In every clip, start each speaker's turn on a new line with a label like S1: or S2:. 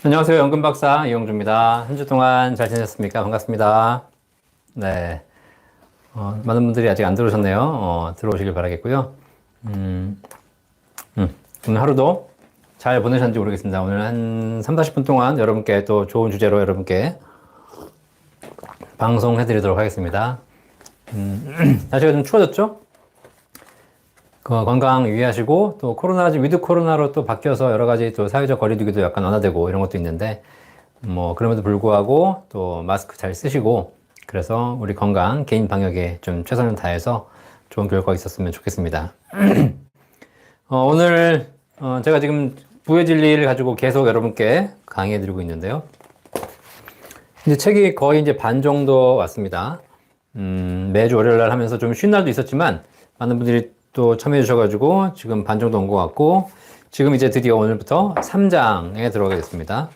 S1: 안녕하세요. 연금박사 이용주입니다. 한 주 동안 잘 지내셨습니까? 반갑습니다. 네. 많은 분들이 아직 안 들어오셨네요. 들어오시길 바라겠고요. 오늘 하루도 잘 보내셨는지 모르겠습니다. 오늘 한 3, 40분 동안 여러분께 또 좋은 주제로 여러분께 방송해드리도록 하겠습니다. 날씨가 좀 추워졌죠? 건강 유의하시고, 또 위드 코로나로 또 바뀌어서 여러 가지 또 사회적 거리두기도 약간 완화되고 이런 것도 있는데, 그럼에도 불구하고 또 마스크 잘 쓰시고, 그래서 우리 건강, 개인 방역에 좀 최선을 다해서 좋은 결과가 있었으면 좋겠습니다. 오늘, 제가 지금 부의 진리를 가지고 계속 여러분께 강의해 드리고 있는데요. 이제 책이 거의 이제 반 정도 왔습니다. 매주 월요일 날 하면서 좀 쉰 날도 있었지만, 많은 분들이 또 참여해 주셔가지고 지금 반 정도 온 것 같고, 지금 이제 드디어 오늘부터 3장에 들어가게 됐습니다.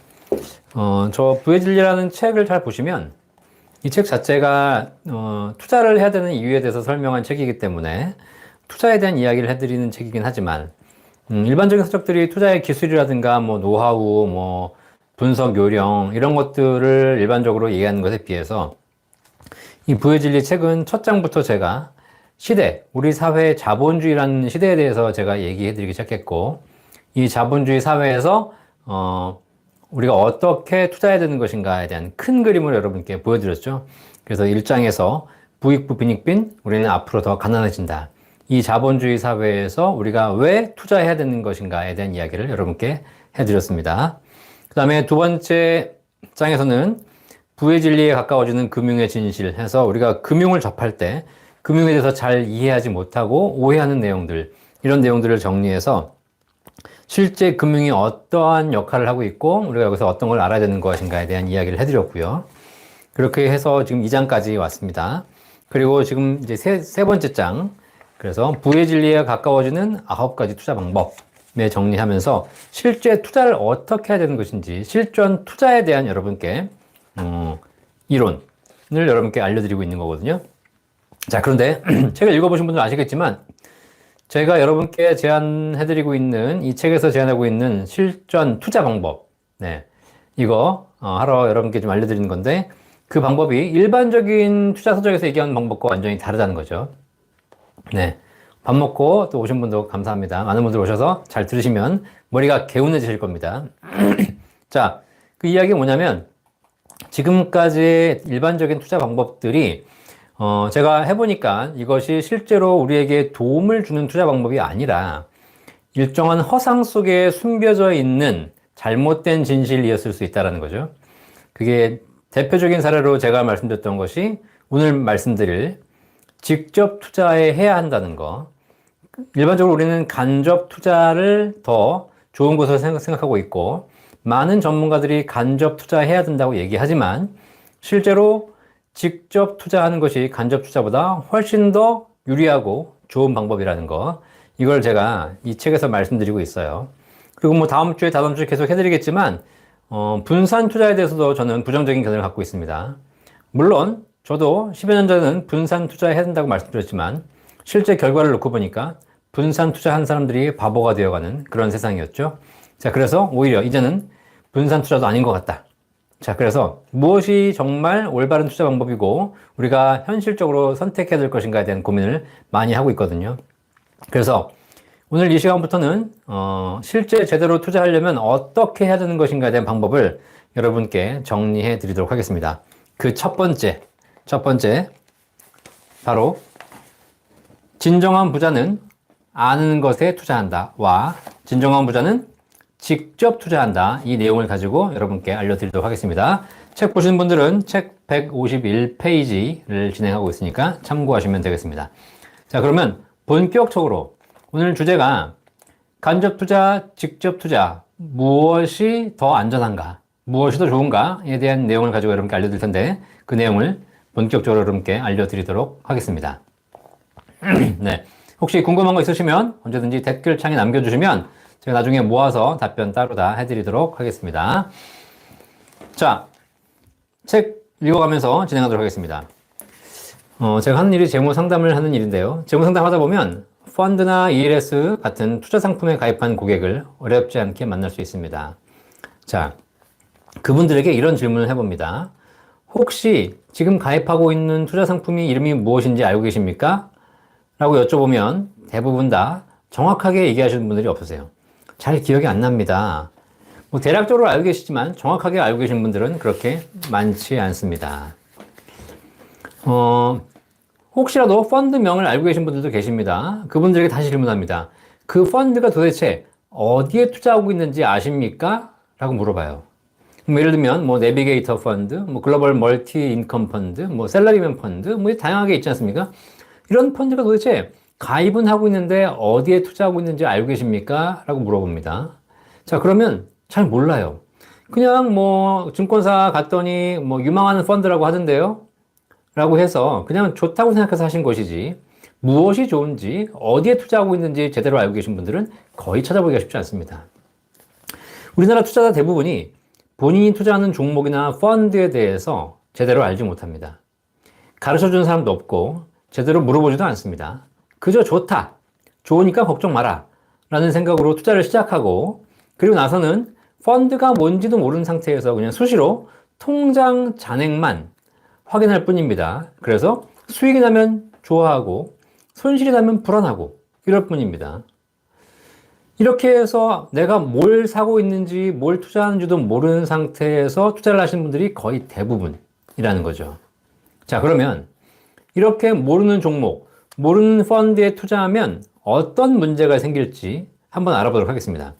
S1: 저 부의 진리라는 책을 잘 보시면 이 책 자체가 투자를 해야 되는 이유에 대해서 설명한 책이기 때문에 투자에 대한 이야기를 해드리는 책이긴 하지만, 일반적인 서적들이 투자의 기술이라든가 노하우, 분석 요령 이런 것들을 일반적으로 얘기하는 것에 비해서 이 부의 진리 책은 첫 장부터 제가 우리 사회의 자본주의라는 시대에 대해서 제가 얘기해 드리기 시작했고, 이 자본주의 사회에서 우리가 어떻게 투자해야 되는 것인가에 대한 큰 그림을 여러분께 보여드렸죠. 그래서 1장에서 부익부 빈익빈, 우리는 앞으로 더 가난해진다. 이 자본주의 사회에서 우리가 왜 투자해야 되는 것인가에 대한 이야기를 여러분께 해드렸습니다. 그 다음에 두 번째 장에서는 부의 진리에 가까워지는 금융의 진실 해서 우리가 금융을 접할 때 금융에 대해서 잘 이해하지 못하고 오해하는 내용들, 이런 내용들을 정리해서 실제 금융이 어떠한 역할을 하고 있고 우리가 여기서 어떤 걸 알아야 되는 것인가에 대한 이야기를 해드렸고요. 그렇게 해서 지금 2장까지 왔습니다. 그리고 지금 이제 세 번째 장, 그래서 부의 진리에 가까워지는 9가지 투자 방법에 정리하면서 실제 투자를 어떻게 해야 되는 것인지, 실전 투자에 대한 여러분께 이론을 여러분께 알려드리고 있는 거거든요. 자, 그런데 책을 읽어보신 분들은 아시겠지만 제가 여러분께 제안해드리고 있는, 이 책에서 제안하고 있는 실전 투자 방법, 이거 하러 여러분께 좀 알려드리는 건데, 그 방법이 일반적인 투자 서적에서 얘기하는 방법과 완전히 다르다는 거죠. 밥 먹고 또 오신 분도 감사합니다. 많은 분들 오셔서 잘 들으시면 머리가 개운해지실 겁니다. 자, 그 이야기가 뭐냐면, 지금까지의 일반적인 투자 방법들이 제가 해보니까 이것이 실제로 우리에게 도움을 주는 투자 방법이 아니라 일정한 허상 속에 숨겨져 있는 잘못된 진실이었을 수 있다는 거죠. 그게 대표적인 사례로 제가 말씀드렸던 것이 오늘 말씀드릴 직접 투자에 해야 한다는 거. 일반적으로 우리는 간접 투자를 더 좋은 것으로 생각하고 있고, 많은 전문가들이 간접 투자해야 된다고 얘기하지만 실제로 직접 투자하는 것이 간접 투자보다 훨씬 더 유리하고 좋은 방법이라는 거, 이걸 제가 이 책에서 말씀드리고 있어요. 그리고 다음 주에 계속 해드리겠지만 분산 투자에 대해서도 저는 부정적인 견해를 갖고 있습니다. 물론 저도 10여 년 전에는 분산 투자해야 된다고 말씀드렸지만 실제 결과를 놓고 보니까 분산 투자한 사람들이 바보가 되어가는 그런 세상이었죠. 자, 그래서 오히려 이제는 분산 투자도 아닌 것 같다. 자, 그래서 무엇이 정말 올바른 투자 방법이고 우리가 현실적으로 선택해야 될 것인가에 대한 고민을 많이 하고 있거든요. 그래서 오늘 이 시간부터는 실제 제대로 투자하려면 어떻게 해야 되는 것인가에 대한 방법을 여러분께 정리해 드리도록 하겠습니다. 그 첫 번째 바로 진정한 부자는 아는 것에 투자한다와 진정한 부자는 직접 투자한다, 이 내용을 가지고 여러분께 알려드리도록 하겠습니다. 책 보시는 분들은 책 151페이지를 진행하고 있으니까 참고하시면 되겠습니다. 자, 그러면 본격적으로 오늘 주제가 간접 투자, 직접 투자, 무엇이 더 안전한가, 무엇이 더 좋은가에 대한 내용을 가지고 여러분께 알려드릴 텐데, 그 내용을 본격적으로 여러분께 알려드리도록 하겠습니다. 혹시 궁금한 거 있으시면 언제든지 댓글창에 남겨주시면 제가 나중에 모아서 답변 따로 다 해드리도록 하겠습니다. 자, 책 읽어가면서 진행하도록 하겠습니다. 제가 하는 일이 재무 상담을 하는 일인데요. 재무 상담 하다 보면 펀드나 ELS 같은 투자 상품에 가입한 고객을 어렵지 않게 만날 수 있습니다. 자, 그분들에게 이런 질문을 해봅니다. 혹시 지금 가입하고 있는 투자 상품이 이름이 무엇인지 알고 계십니까? 라고 여쭤보면 대부분 다 정확하게 얘기하시는 분들이 없으세요. 잘 기억이 안 납니다. 뭐 대략적으로 알고 계시지만 정확하게 알고 계신 분들은 그렇게 많지 않습니다. 혹시라도 펀드명을 알고 계신 분들도 계십니다. 그분들에게 다시 질문합니다. 그 펀드가 도대체 어디에 투자하고 있는지 아십니까? 라고 물어봐요. 뭐 예를 들면 뭐 내비게이터 펀드, 뭐 글로벌 멀티 인컴 펀드, 뭐 셀러리맨 펀드, 뭐 다양하게 있지 않습니까? 이런 펀드가 도대체 가입은 하고 있는데 어디에 투자하고 있는지 알고 계십니까? 라고 물어봅니다. 자, 그러면 잘 몰라요. 그냥 뭐 증권사 갔더니 뭐 유망한 펀드라고 하던데요? 라고 해서 그냥 좋다고 생각해서 하신 것이지 무엇이 좋은지 어디에 투자하고 있는지 제대로 알고 계신 분들은 거의 찾아보기가 쉽지 않습니다. 우리나라 투자자 대부분이 본인이 투자하는 종목이나 펀드에 대해서 제대로 알지 못합니다. 가르쳐주는 사람도 없고 제대로 물어보지도 않습니다. 그저 좋다, 좋으니까 걱정 마라 라는 생각으로 투자를 시작하고 그리고 나서는 펀드가 뭔지도 모르는 상태에서 그냥 수시로 통장 잔액만 확인할 뿐입니다. 그래서 수익이 나면 좋아하고 손실이 나면 불안하고 이럴 뿐입니다. 이렇게 해서 내가 뭘 사고 있는지 뭘 투자하는지도 모르는 상태에서 투자를 하시는 분들이 거의 대부분이라는 거죠. 자, 그러면 이렇게 모르는 종목, 모르는 펀드에 투자하면 어떤 문제가 생길지 한번 알아보도록 하겠습니다.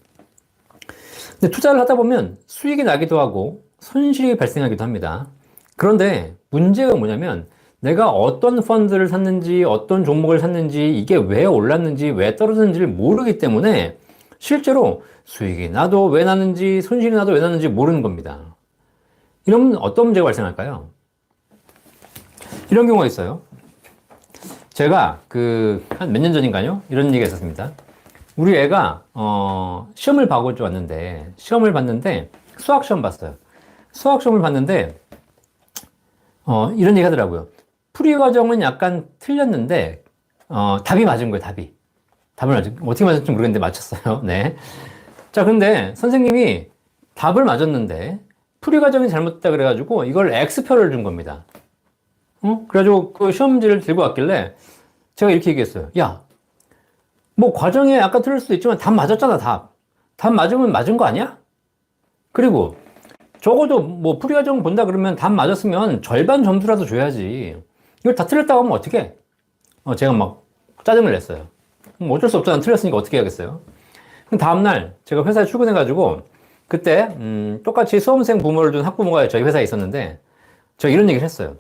S1: 근데 투자를 하다 보면 수익이 나기도 하고 손실이 발생하기도 합니다. 그런데 문제가 뭐냐면 내가 어떤 펀드를 샀는지 어떤 종목을 샀는지 이게 왜 올랐는지 왜 떨어졌는지를 모르기 때문에 실제로 수익이 나도 왜 나는지 손실이 나도 왜 나는지 모르는 겁니다. 이러면 어떤 문제가 발생할까요? 이런 경우가 있어요. 제가 한 몇 년 전인가요? 이런 얘기가 있었습니다. 우리 애가 시험을 보고 왔는데 수학 시험 봤어요. 수학 시험을 봤는데 이런 얘기 하더라고요. 풀이 과정은 약간 틀렸는데 답이 맞은 거예요. 답을 어떻게 맞았는지 모르겠는데 맞췄어요. 네. 자, 근데 선생님이 답을 맞았는데 풀이 과정이 잘못됐다 그래가지고 이걸 X표를 준 겁니다. 그래가지고 그 시험지를 들고 왔길래 제가 이렇게 얘기했어요. 야, 뭐 과정에 약간 틀릴 수도 있지만 답 맞았잖아, 답. 답 맞으면 맞은 거 아니야? 그리고 적어도 뭐 풀이 과정 본다 그러면 답 맞았으면 절반 점수라도 줘야지. 이걸 다 틀렸다고 하면 어떡해? 제가 막 짜증을 냈어요. 어쩔 수 없잖아. 틀렸으니까 어떻게 해야겠어요? 다음날 제가 회사에 출근해가지고 그때 똑같이 수험생 부모를 둔 학부모가 저희 회사에 있었는데 제가 이런 얘기를 했어요.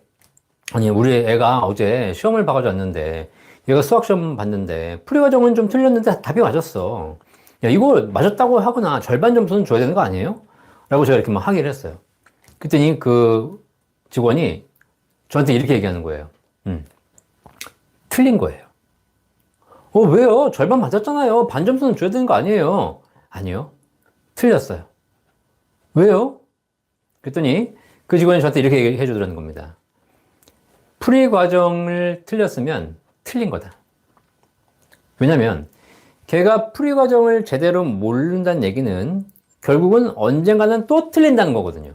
S1: 아니, 우리 애가 어제 시험을 봐가지고 왔는데 얘가 수학 시험 봤는데 풀이 과정은 좀 틀렸는데 답이 맞았어. 야, 이거 맞았다고 하거나 절반 점수는 줘야 되는 거 아니에요? 라고 제가 이렇게 막 항의를 했어요. 그랬더니 그 직원이 저한테 이렇게 얘기하는 거예요. 틀린 거예요. 왜요? 절반 맞았잖아요. 반 점수는 줘야 되는 거 아니에요? 아니요. 틀렸어요. 왜요? 그랬더니 그 직원이 저한테 이렇게 얘기해 주더라는 겁니다. 풀이 과정을 틀렸으면 틀린 거다. 왜냐면 걔가 풀이 과정을 제대로 모른다는 얘기는 결국은 언젠가는 또 틀린다는 거거든요.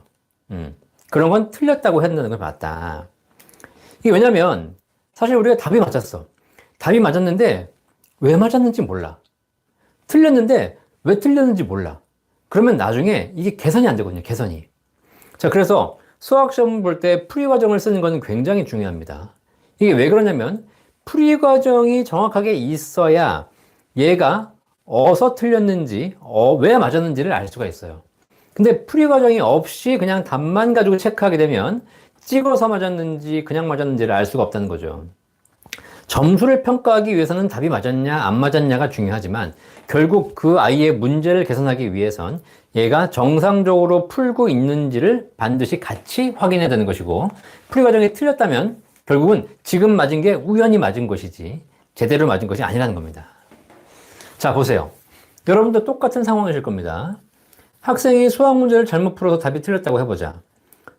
S1: 그런 건 틀렸다고 해야 된다는 걸 봤다. 이게 왜냐면 사실 우리가 답이 맞았어. 답이 맞았는데 왜 맞았는지 몰라. 틀렸는데 왜 틀렸는지 몰라. 그러면 나중에 이게 계산이 안 되거든요. 계산이. 자, 그래서 수학 시험 볼 때 풀이 과정을 쓰는 건 굉장히 중요합니다. 이게 왜 그러냐면 풀이 과정이 정확하게 있어야 얘가 어디서 틀렸는지, 왜 맞았는지를 알 수가 있어요. 근데 풀이 과정이 없이 그냥 답만 가지고 체크하게 되면 찍어서 맞았는지 그냥 맞았는지를 알 수가 없다는 거죠. 점수를 평가하기 위해서는 답이 맞았냐 안 맞았냐가 중요하지만 결국 그 아이의 문제를 개선하기 위해선 얘가 정상적으로 풀고 있는지를 반드시 같이 확인해야 되는 것이고 풀이 과정이 틀렸다면 결국은 지금 맞은 게 우연히 맞은 것이지 제대로 맞은 것이 아니라는 겁니다. 자, 보세요. 여러분도 똑같은 상황이실 겁니다. 학생이 수학 문제를 잘못 풀어서 답이 틀렸다고 해보자.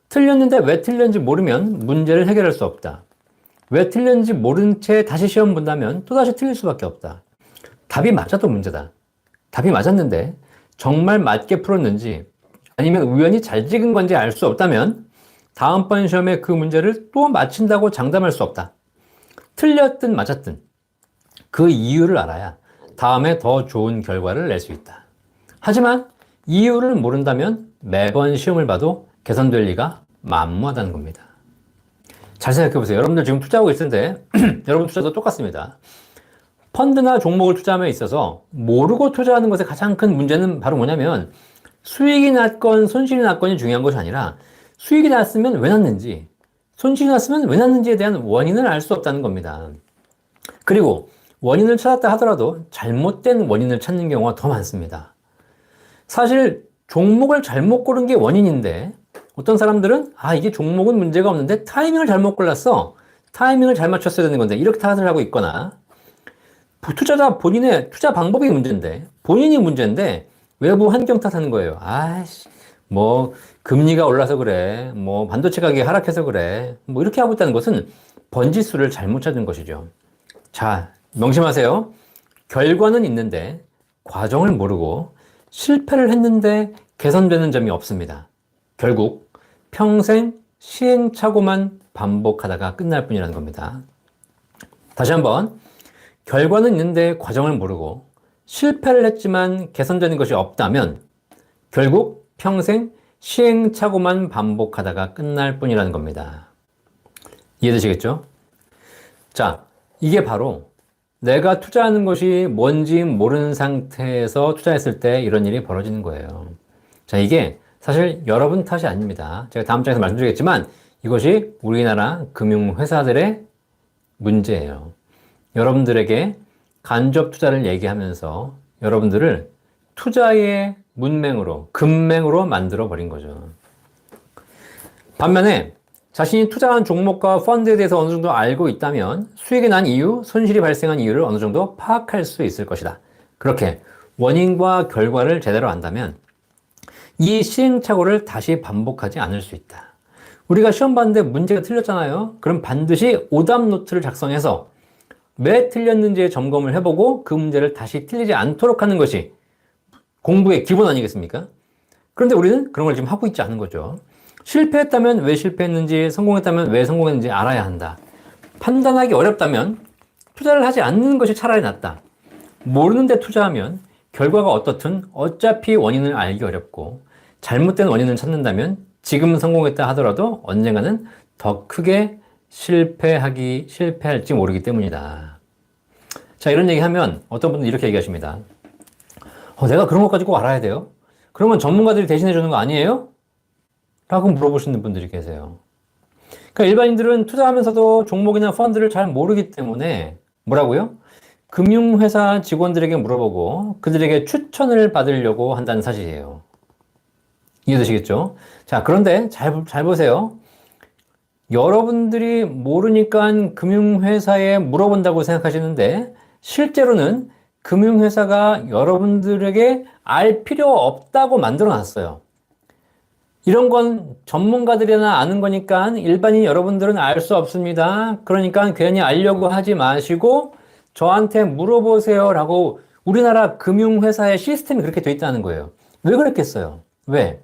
S1: 틀렸는데 왜 틀렸는지 모르면 문제를 해결할 수 없다. 왜 틀렸는지 모른 채 다시 시험 본다면 또다시 틀릴 수밖에 없다. 답이 맞아도 문제다. 답이 맞았는데 정말 맞게 풀었는지 아니면 우연히 잘 찍은 건지 알 수 없다면 다음번 시험에 그 문제를 또 맞힌다고 장담할 수 없다. 틀렸든 맞았든 그 이유를 알아야 다음에 더 좋은 결과를 낼 수 있다. 하지만 이유를 모른다면 매번 시험을 봐도 개선될 리가 만무하다는 겁니다. 잘 생각해 보세요. 여러분들 지금 투자하고 있을 텐데 여러분 투자도 똑같습니다. 펀드나 종목을 투자함에 있어서 모르고 투자하는 것의 가장 큰 문제는 바로 뭐냐면 수익이 났건 손실이 났건이 중요한 것이 아니라 수익이 났으면 왜 났는지, 손실이 났으면 왜 났는지에 대한 원인을 알 수 없다는 겁니다. 그리고 원인을 찾았다 하더라도 잘못된 원인을 찾는 경우가 더 많습니다. 사실 종목을 잘못 고른 게 원인인데 어떤 사람들은 이게 종목은 문제가 없는데 타이밍을 잘못 골랐어. 타이밍을 잘 맞췄어야 되는 건데 이렇게 탓을 하고 있거나 투자자 본인의 투자 방법이 문제인데 본인이 문제인데 외부 환경 탓하는 거예요. 뭐 금리가 올라서 그래. 뭐 반도체 가격이 하락해서 그래. 뭐 이렇게 하고 있다는 것은 번지수를 잘못 찾은 것이죠. 자, 명심하세요. 결과는 있는데 과정을 모르고 실패를 했는데 개선되는 점이 없습니다. 결국 평생 시행착오만 반복하다가 끝날 뿐이라는 겁니다. 다시 한번 결과는 있는데 과정을 모르고 실패를 했지만 개선되는 것이 없다면 결국 평생 시행착오만 반복하다가 끝날 뿐이라는 겁니다. 이해되시겠죠? 자, 이게 바로 내가 투자하는 것이 뭔지 모르는 상태에서 투자했을 때 이런 일이 벌어지는 거예요. 자, 이게 사실 여러분 탓이 아닙니다. 제가 다음 장에서 말씀드리겠지만 이것이 우리나라 금융회사들의 문제예요. 여러분들에게 간접 투자를 얘기하면서 여러분들을 투자의 문맹으로, 금맹으로 만들어 버린 거죠. 반면에 자신이 투자한 종목과 펀드에 대해서 어느 정도 알고 있다면 수익이 난 이유, 손실이 발생한 이유를 어느 정도 파악할 수 있을 것이다. 그렇게 원인과 결과를 제대로 안다면 이 시행착오를 다시 반복하지 않을 수 있다. 우리가 시험 봤는데 문제가 틀렸잖아요. 그럼 반드시 오답 노트를 작성해서 왜 틀렸는지 점검을 해보고 그 문제를 다시 틀리지 않도록 하는 것이 공부의 기본 아니겠습니까? 그런데 우리는 그런 걸 지금 하고 있지 않은 거죠. 실패했다면 왜 실패했는지, 성공했다면 왜 성공했는지 알아야 한다. 판단하기 어렵다면 투자를 하지 않는 것이 차라리 낫다. 모르는데 투자하면 결과가 어떻든 어차피 원인을 알기 어렵고 잘못된 원인을 찾는다면 지금 성공했다 하더라도 언젠가는 더 크게 실패할지 모르기 때문이다. 자, 이런 얘기 하면 어떤 분들은 이렇게 얘기하십니다. 내가 그런 것까지 꼭 알아야 돼요? 그러면 전문가들이 대신해 주는 거 아니에요? 라고 물어보시는 분들이 계세요. 그러니까 일반인들은 투자하면서도 종목이나 펀드를 잘 모르기 때문에 뭐라고요? 금융회사 직원들에게 물어보고 그들에게 추천을 받으려고 한다는 사실이에요. 이해되시겠죠? 자, 그런데 잘 보세요. 여러분들이 모르니까 금융회사에 물어본다고 생각하시는데 실제로는 금융회사가 여러분들에게 알 필요 없다고 만들어 놨어요. 이런 건 전문가들이나 아는 거니까 일반인 여러분들은 알 수 없습니다. 그러니까 괜히 알려고 하지 마시고 저한테 물어보세요 라고 우리나라 금융회사의 시스템이 그렇게 돼 있다는 거예요. 왜 그랬겠어요? 왜?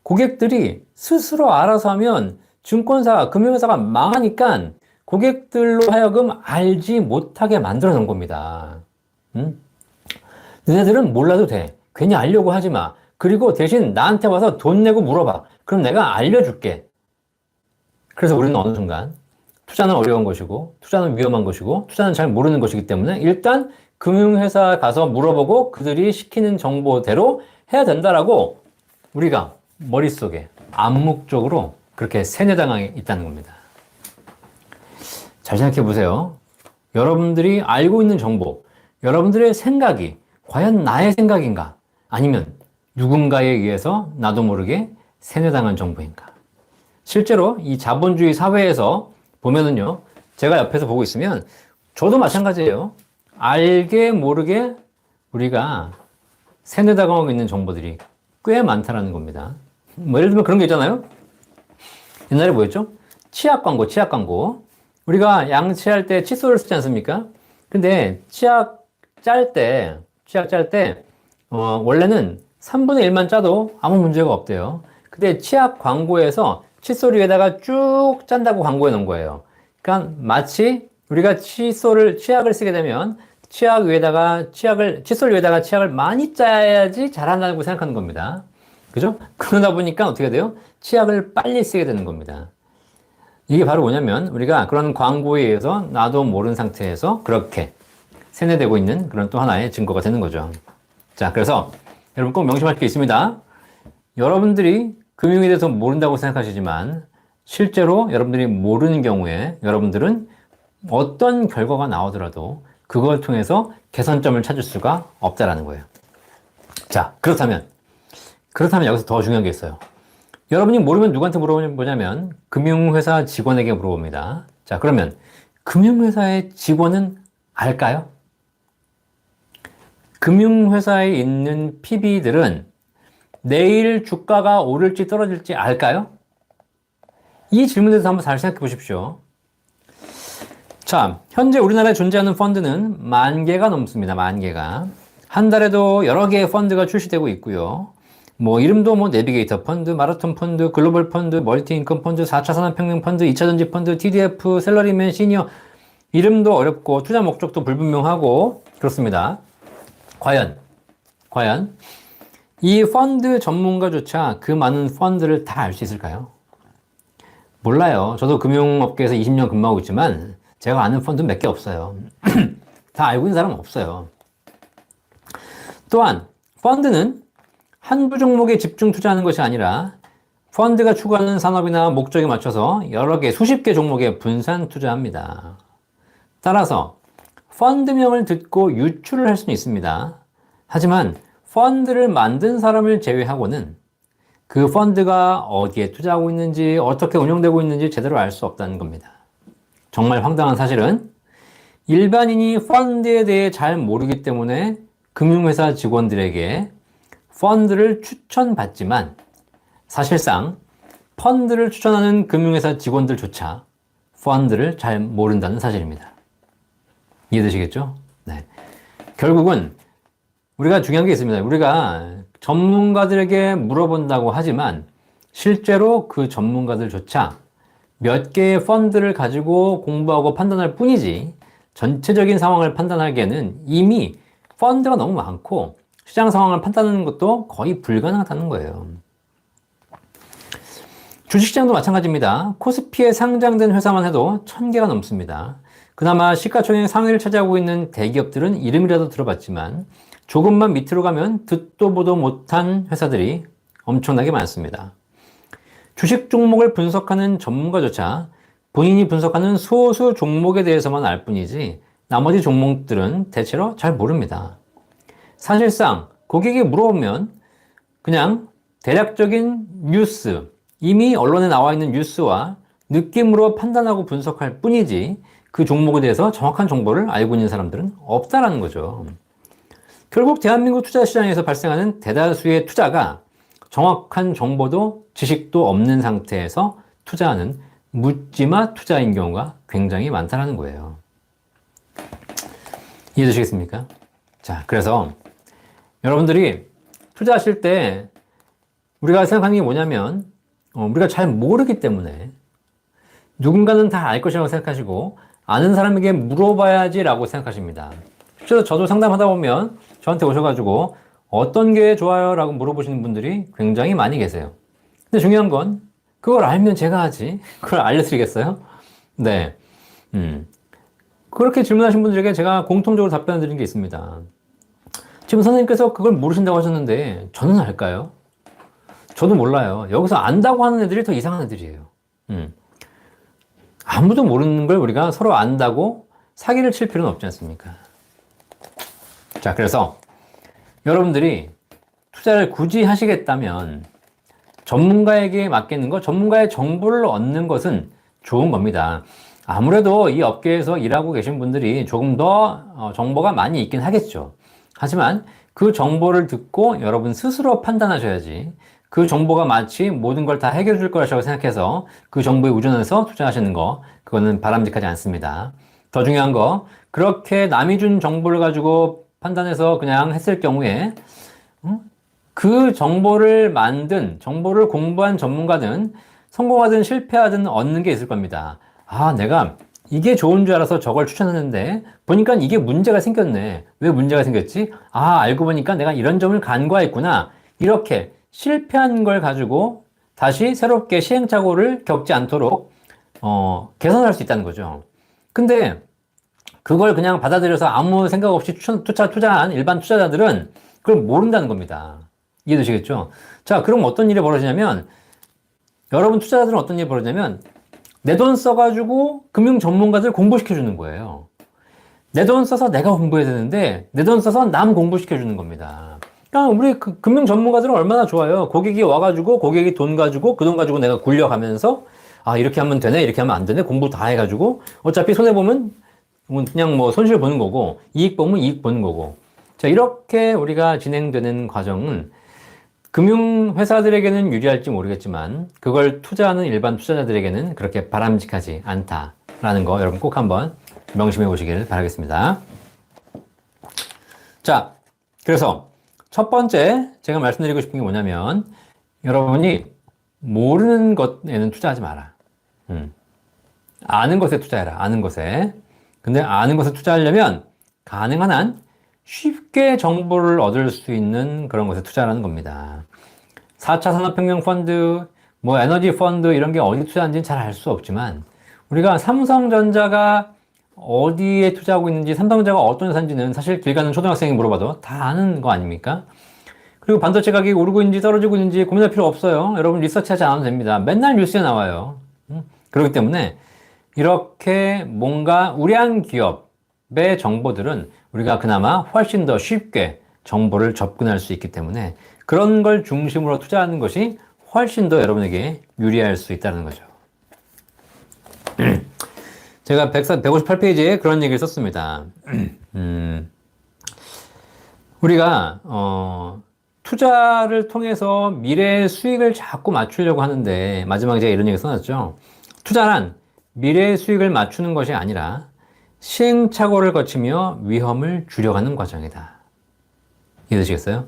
S1: 고객들이 스스로 알아서 하면 증권사, 금융회사가 망하니까 고객들로 하여금 알지 못하게 만들어 놓은 겁니다. 너네들은 몰라도 돼. 괜히 알려고 하지 마. 그리고 대신 나한테 와서 돈 내고 물어봐. 그럼 내가 알려줄게. 그래서 우리는 어느 순간 투자는 어려운 것이고 투자는 위험한 것이고 투자는 잘 모르는 것이기 때문에 일단 금융회사 가서 물어보고 그들이 시키는 정보대로 해야 된다라고 우리가 머릿속에 암묵적으로 그렇게 세뇌당하게 있다는 겁니다. 잘 생각해 보세요. 여러분들이 알고 있는 정보, 여러분들의 생각이 과연 나의 생각인가? 아니면 누군가에 의해서 나도 모르게 세뇌당한 정보인가? 실제로 이 자본주의 사회에서 보면은요, 제가 옆에서 보고 있으면 저도 마찬가지예요. 알게 모르게 우리가 세뇌당하고 있는 정보들이 꽤 많다라는 겁니다. 뭐 예를 들면 그런 게 있잖아요. 옛날에 뭐였죠? 치약 광고. 우리가 양치할 때 칫솔을 쓰지 않습니까? 근데 치약 짤 때, 원래는 3분의 1만 짜도 아무 문제가 없대요. 근데 치약 광고에서 칫솔 위에다가 쭉 짠다고 광고해 놓은 거예요. 그러니까 마치 우리가 치약을 쓰게 되면 칫솔 위에다가 치약을 많이 짜야지 잘한다고 생각하는 겁니다. 그죠? 그러다 보니까 어떻게 돼요? 치약을 빨리 쓰게 되는 겁니다. 이게 바로 뭐냐면 우리가 그런 광고에 의해서 나도 모르는 상태에서 그렇게 세뇌되고 있는 그런 또 하나의 증거가 되는 거죠. 자, 그래서 여러분 꼭 명심할 게 있습니다. 여러분들이 금융에 대해서 모른다고 생각하시지만 실제로 여러분들이 모르는 경우에 여러분들은 어떤 결과가 나오더라도 그걸 통해서 개선점을 찾을 수가 없다라는 거예요. 자, 그렇다면 여기서 더 중요한 게 있어요. 여러분이 모르면 누구한테 물어보냐면 금융회사 직원에게 물어봅니다. 자, 그러면 금융회사의 직원은 알까요? 금융회사에 있는 PB들은 내일 주가가 오를지 떨어질지 알까요? 이 질문에 대해서 한번 잘 생각해 보십시오. 자, 현재 우리나라에 존재하는 펀드는 10,000개가 넘습니다. 10,000개가. 한 달에도 여러 개의 펀드가 출시되고 있고요. 이름도 내비게이터 펀드, 마라톤 펀드, 글로벌 펀드, 멀티 인컴 펀드, 4차 산업혁명 펀드, 2차 전지 펀드, TDF, 셀러리맨, 시니어. 이름도 어렵고 투자 목적도 불분명하고 그렇습니다. 과연 이 펀드 전문가조차 그 많은 펀드를 다 알 수 있을까요? 몰라요. 저도 금융업계에서 20년 근무하고 있지만 제가 아는 펀드 몇 개 없어요. 다 알고 있는 사람은 없어요. 또한 펀드는 한두 종목에 집중 투자하는 것이 아니라 펀드가 추구하는 산업이나 목적에 맞춰서 여러 개, 수십 개 종목에 분산 투자합니다. 따라서 펀드명을 듣고 유출을 할 수는 있습니다. 하지만 펀드를 만든 사람을 제외하고는 그 펀드가 어디에 투자하고 있는지, 어떻게 운영되고 있는지 제대로 알 수 없다는 겁니다. 정말 황당한 사실은 일반인이 펀드에 대해 잘 모르기 때문에 금융회사 직원들에게 펀드를 추천받지만 사실상 펀드를 추천하는 금융회사 직원들조차 펀드를 잘 모른다는 사실입니다. 이해되시겠죠? 네. 결국은 우리가 중요한 게 있습니다. 우리가 전문가들에게 물어본다고 하지만 실제로 그 전문가들조차 몇 개의 펀드를 가지고 공부하고 판단할 뿐이지 전체적인 상황을 판단하기에는 이미 펀드가 너무 많고 시장 상황을 판단하는 것도 거의 불가능하다는 거예요. 주식시장도 마찬가지입니다. 코스피에 상장된 회사만 해도 1,000개가 넘습니다. 그나마 시가총액 상위를 차지하고 있는 대기업들은 이름이라도 들어봤지만 조금만 밑으로 가면 듣도 보도 못한 회사들이 엄청나게 많습니다. 주식 종목을 분석하는 전문가조차 본인이 분석하는 소수 종목에 대해서만 알 뿐이지 나머지 종목들은 대체로 잘 모릅니다. 사실상 고객이 물어보면 그냥 대략적인 뉴스, 이미 언론에 나와 있는 뉴스와 느낌으로 판단하고 분석할 뿐이지 그 종목에 대해서 정확한 정보를 알고 있는 사람들은 없다라는 거죠. 결국 대한민국 투자시장에서 발생하는 대다수의 투자가 정확한 정보도 지식도 없는 상태에서 투자하는 묻지마 투자인 경우가 굉장히 많다는 거예요. 이해되시겠습니까? 자, 그래서 여러분들이 투자하실 때 우리가 생각하는 게 뭐냐면 우리가 잘 모르기 때문에 누군가는 다 알 것이라고 생각하시고 아는 사람에게 물어봐야지 라고 생각하십니다. 실제로 저도 상담하다 보면 저한테 오셔가지고 어떤 게 좋아요? 라고 물어보시는 분들이 굉장히 많이 계세요. 근데 중요한 건 그걸 알면 제가 하지. 그걸 알려드리겠어요? 네. 그렇게 질문하신 분들에게 제가 공통적으로 답변 드린 게 있습니다. 지금 선생님께서 그걸 모르신다고 하셨는데 저는 알까요? 저도 몰라요. 여기서 안다고 하는 애들이 더 이상한 애들이에요. 아무도 모르는 걸 우리가 서로 안다고 사기를 칠 필요는 없지 않습니까? 자, 그래서 여러분들이 투자를 굳이 하시겠다면 전문가에게 맡기는 것, 전문가의 정보를 얻는 것은 좋은 겁니다. 아무래도 이 업계에서 일하고 계신 분들이 조금 더 정보가 많이 있긴 하겠죠. 하지만 그 정보를 듣고 여러분 스스로 판단하셔야지 그 정보가 마치 모든 걸 다 해결해 줄 거라고 생각해서 그 정보에 의존해서 투자하시는 거, 그거는 바람직하지 않습니다. 더 중요한 거, 그렇게 남이 준 정보를 가지고 판단해서 그냥 했을 경우에 그 정보를 만든, 정보를 공부한 전문가는 성공하든 실패하든 얻는 게 있을 겁니다. 아, 내가 이게 좋은 줄 알아서 저걸 추천했는데 보니까 이게 문제가 생겼네. 왜 문제가 생겼지? 아, 알고 보니까 내가 이런 점을 간과했구나. 이렇게 실패한 걸 가지고 다시 새롭게 시행착오를 겪지 않도록 개선할 수 있다는 거죠. 근데 그걸 그냥 받아들여서 아무 생각 없이 투자한 일반 투자자들은 그걸 모른다는 겁니다. 이해되시겠죠? 자, 그럼 어떤 일이 벌어지냐면, 여러분 투자자들은 어떤 일이 벌어지냐면, 내 돈 써가지고 금융 전문가들 공부시켜주는 거예요. 내 돈 써서 내가 공부해야 되는데, 내 돈 써서 남 공부시켜주는 겁니다. 그러니까 우리 금융 전문가들은 얼마나 좋아요. 고객이 와가지고, 고객이 돈 가지고, 그 돈 가지고 내가 굴려가면서, 아, 이렇게 하면 되네, 이렇게 하면 안 되네, 공부 다 해가지고, 어차피 손해보면 그냥 뭐 손실 보는 거고, 이익 보면 이익 보는 거고. 자, 이렇게 우리가 진행되는 과정은 금융회사들에게는 유리할지 모르겠지만 그걸 투자하는 일반 투자자들에게는 그렇게 바람직하지 않다라는 거 여러분 꼭 한번 명심해 보시길 바라겠습니다. 자, 그래서 첫 번째 제가 말씀드리고 싶은 게 뭐냐면 여러분이 모르는 것에는 투자하지 마라. 아는 것에 투자해라. 아는 것에. 근데 아는 것에 투자하려면 가능한 한 쉽게 정보를 얻을 수 있는 그런 것에 투자하는 겁니다. 4차 산업혁명 펀드, 뭐 에너지 펀드 이런 게 어디 투자하는지는 잘 알 수 없지만 우리가 삼성전자가 어디에 투자하고 있는지 삼성전자가 어떤 회사인지는 사실 길 가는 초등학생이 물어봐도 다 아는 거 아닙니까? 그리고 반도체 가격이 오르고 있는지 떨어지고 있는지 고민할 필요 없어요. 여러분 리서치하지 않아도 됩니다. 맨날 뉴스에 나와요. 그렇기 때문에 이렇게 뭔가 우량 기업의 정보들은 우리가 그나마 훨씬 더 쉽게 정보를 접근할 수 있기 때문에 그런 걸 중심으로 투자하는 것이 훨씬 더 여러분에게 유리할 수 있다는 거죠. 제가 158페이지에 그런 얘기를 썼습니다. 우리가 투자를 통해서 미래의 수익을 자꾸 맞추려고 하는데 마지막에 제가 이런 얘기 써놨죠. 투자란 미래의 수익을 맞추는 것이 아니라 시행착오를 거치며 위험을 줄여가는 과정이다. 이해되시겠어요?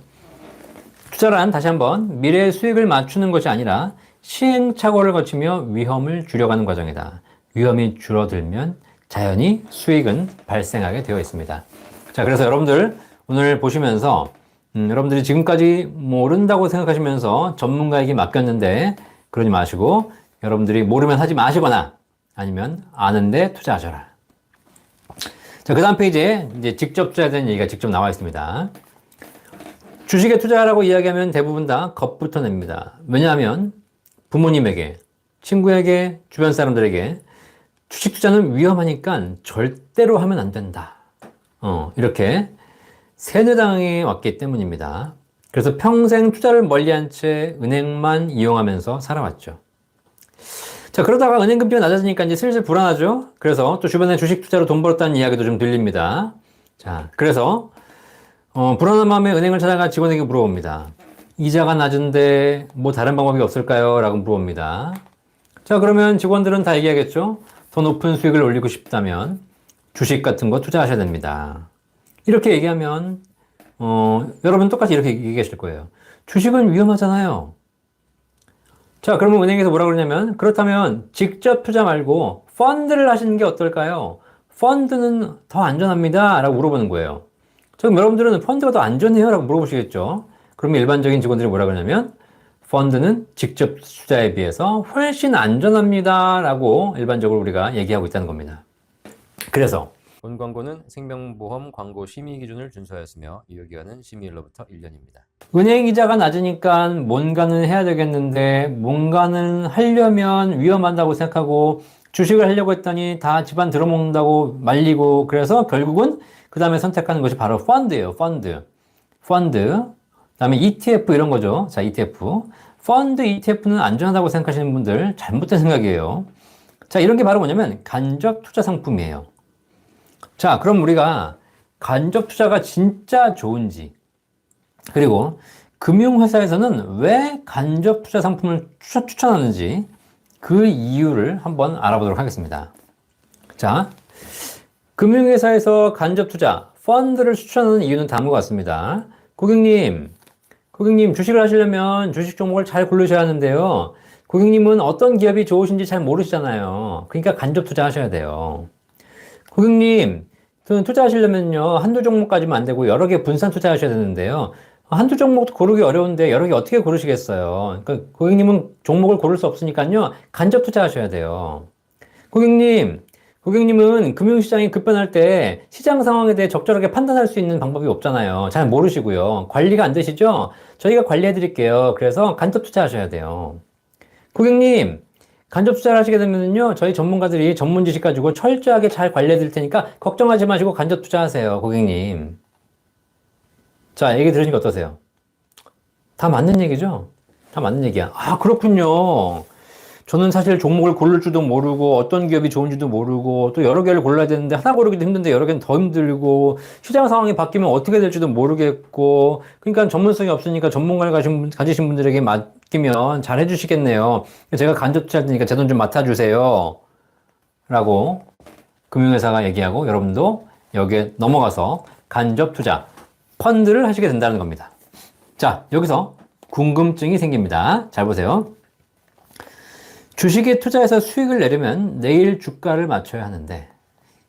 S1: 투자란 다시 한번 미래의 수익을 맞추는 것이 아니라 시행착오를 거치며 위험을 줄여가는 과정이다. 위험이 줄어들면 자연히 수익은 발생하게 되어 있습니다. 자, 그래서 여러분들 오늘 보시면서 여러분들이 지금까지 모른다고 생각하시면서 전문가에게 맡겼는데 그러지 마시고 여러분들이 모르면 하지 마시거나 아니면 아는데 투자하셔라. 자, 그 다음 페이지에 이제 직접 투자에 대한 얘기가 직접 나와 있습니다. 주식에 투자하라고 이야기하면 대부분 다 겁부터 냅니다. 왜냐하면 부모님에게, 친구에게, 주변 사람들에게 주식 투자는 위험하니까 절대로 하면 안 된다. 이렇게 세뇌당해 왔기 때문입니다. 그래서 평생 투자를 멀리한 채 은행만 이용하면서 살아왔죠. 자, 그러다가 은행 금리가 낮아지니까 이제 슬슬 불안하죠? 그래서 또 주변에 주식 투자로 돈 벌었다는 이야기도 좀 들립니다. 자, 그래서, 불안한 마음에 은행을 찾아가 직원에게 물어봅니다. 이자가 낮은데 뭐 다른 방법이 없을까요? 라고 물어봅니다. 자, 그러면 직원들은 다 얘기하겠죠? 더 높은 수익을 올리고 싶다면 주식 같은 거 투자하셔야 됩니다. 이렇게 얘기하면, 여러분 똑같이 이렇게 얘기하실 거예요. 주식은 위험하잖아요. 자, 그러면 은행에서 뭐라 그러냐면, 그렇다면 직접 투자 말고 펀드를 하시는 게 어떨까요? 펀드는 더 안전합니다. 라고 물어보는 거예요. 그럼 여러분들은 펀드가 더 안전해요? 라고 물어보시겠죠? 그러면 일반적인 직원들이 뭐라 그러냐면, 펀드는 직접 투자에 비해서 훨씬 안전합니다. 라고 일반적으로 우리가 얘기하고 있다는 겁니다. 그래서 본 광고는 생명보험 광고 심의 기준을 준수하였으며 유효기간은 심의일로부터 1년입니다. 은행 이자가 낮으니까 뭔가는 해야 되겠는데 뭔가는 하려면 위험하다고 생각하고 주식을 하려고 했더니 다 집안 들어먹는다고 말리고 그래서 결국은 그 다음에 선택하는 것이 바로 펀드예요. 펀드. 그다음에 ETF 이런 거죠. 자, ETF. 펀드 ETF는 안전하다고 생각하시는 분들 잘못된 생각이에요. 자, 이런 게 바로 뭐냐면 간접 투자 상품이에요. 자, 그럼 우리가 간접 투자가 진짜 좋은지, 그리고 금융회사에서는 왜 간접 투자 상품을 추천하는지 그 이유를 한번 알아보도록 하겠습니다. 자, 금융회사에서 간접 투자, 펀드를 추천하는 이유는 다음과 같습니다. 고객님, 고객님, 주식을 하시려면 주식 종목을 잘 고르셔야 하는데요. 고객님은 어떤 기업이 좋으신지 잘 모르시잖아요. 그러니까 간접 투자하셔야 돼요. 고객님, 투자하시려면요, 한두 종목까지만 안 되고 여러 개 분산 투자하셔야 되는데요. 한두 종목도 고르기 어려운데 여러 개 어떻게 고르시겠어요? 그러니까 고객님은 종목을 고를 수 없으니까요, 간접 투자하셔야 돼요. 고객님은 금융시장이 급변할 때 시장 상황에 대해 적절하게 판단할 수 있는 방법이 없잖아요. 잘 모르시고요. 관리가 안 되시죠? 저희가 관리해 드릴게요. 그래서 간접 투자하셔야 돼요. 고객님, 간접 투자를 하시게 되면요, 저희 전문가들이 전문 지식 가지고 철저하게 잘 관리해 드릴 테니까 걱정하지 마시고 간접 투자하세요, 고객님. 자, 얘기 들으니까 어떠세요? 다 맞는 얘기죠? 다 맞는 얘기야. 아, 그렇군요. 저는 사실 종목을 고를 줄도 모르고 어떤 기업이 좋은지도 모르고 또 여러 개를 골라야 되는데 하나 고르기도 힘든데 여러 개는 더 힘들고 시장 상황이 바뀌면 어떻게 될지도 모르겠고 그러니까 전문성이 없으니까 전문가를 가지신 분들에게 맡기면 잘 해주시겠네요. 제가 간접 투자할 테니까 제 돈 좀 맡아주세요. 라고 금융회사가 얘기하고 여러분도 여기에 넘어가서 간접 투자, 펀드를 하시게 된다는 겁니다. 자, 여기서 궁금증이 생깁니다. 잘 보세요. 주식에 투자해서 수익을 내려면 내일 주가를 맞춰야 하는데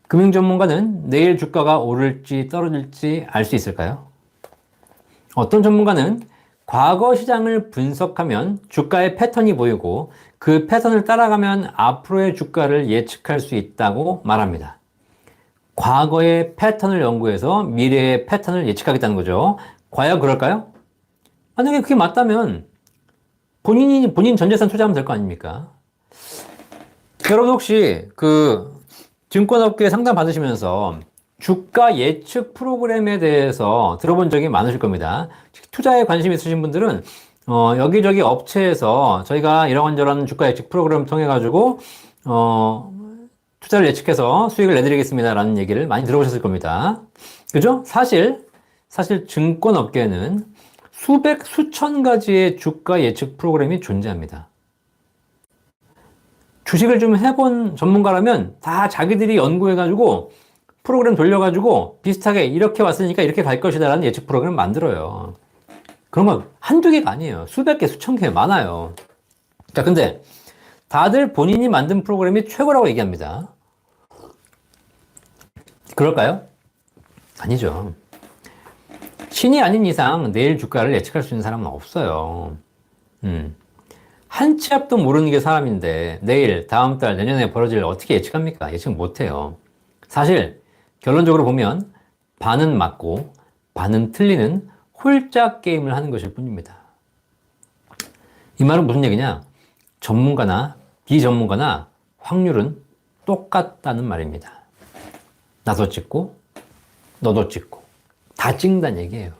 S1: 금융 전문가는 내일 주가가 오를지 떨어질지 알 수 있을까요? 어떤 전문가는 과거 시장을 분석하면 주가의 패턴이 보이고 그 패턴을 따라가면 앞으로의 주가를 예측할 수 있다고 말합니다. 과거의 패턴을 연구해서 미래의 패턴을 예측하겠다는 거죠. 과연 그럴까요? 만약에 그게 맞다면 본인 전 재산 투자하면 될 거 아닙니까? 여러분 혹시 증권업계 상담 받으시면서 주가 예측 프로그램에 대해서 들어본 적이 많으실 겁니다. 투자에 관심 있으신 분들은 여기저기 업체에서 저희가 이런저런 주가 예측 프로그램을 통해 가지고 투자를 예측해서 수익을 내드리겠습니다라는 얘기를 많이 들어보셨을 겁니다. 그죠? 사실 증권업계에는 수천 가지의 주가 예측 프로그램이 존재합니다. 주식을 좀 해본 전문가라면 다 자기들이 연구해가지고 프로그램 돌려가지고 비슷하게 이렇게 왔으니까 이렇게 갈 것이다 라는 예측 프로그램 만들어요. 그런 건 한두 개가 아니에요. 수백 개, 수천 개 많아요. 자, 근데 다들 본인이 만든 프로그램이 최고라고 얘기합니다. 그럴까요? 아니죠. 신이 아닌 이상 내일 주가를 예측할 수 있는 사람은 없어요. 한 치 앞도 모르는 게 사람인데 내일, 다음 달, 내년에 벌어질 일 어떻게 예측합니까? 예측 못해요. 사실 결론적으로 보면 반은 맞고 반은 틀리는 홀짝 게임을 하는 것일 뿐입니다. 이 말은 무슨 얘기냐? 전문가나 비전문가나 확률은 똑같다는 말입니다. 나도 찍고 너도 찍고 다 찍는다는 얘기예요.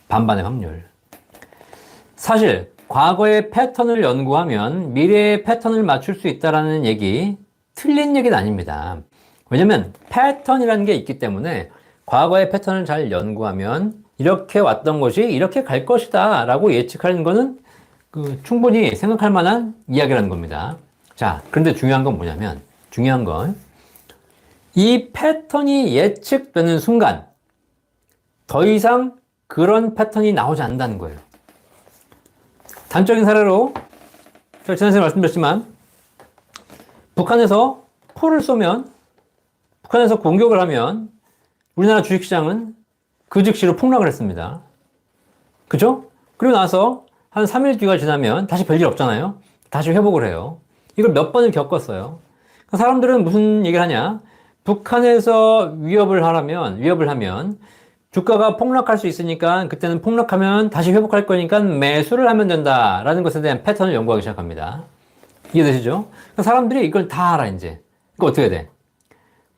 S1: 반반의 확률. 사실 과거의 패턴을 연구하면 미래의 패턴을 맞출 수 있다는 얘기, 틀린 얘기는 아닙니다. 왜냐면 패턴이라는 게 있기 때문에 과거의 패턴을 잘 연구하면 이렇게 왔던 것이 이렇게 갈 것이다 라고 예측하는 거는 충분히 생각할 만한 이야기라는 겁니다. 자, 그런데 중요한 건 뭐냐면 이 패턴이 예측되는 순간 더 이상 그런 패턴이 나오지 않는다는 거예요. 단적인 사례로 제가 지난주에 말씀드렸지만 북한에서 포를 쏘면 북한에서 공격을 하면 우리나라 주식시장은 그 즉시로 폭락을 했습니다. 그죠? 그리고 나서 한 3일 뒤가 지나면 다시 별일 없잖아요. 다시 회복을 해요. 이걸 몇 번을 겪었어요. 사람들은 무슨 얘기를 하냐? 북한에서 위협을 하면 주가가 폭락할 수 있으니까 그때는 폭락하면 다시 회복할 거니까 매수를 하면 된다라는 것에 대한 패턴을 연구하기 시작합니다. 이해되시죠? 사람들이 이걸 다 알아 이제. 그러니까 어떻게 돼?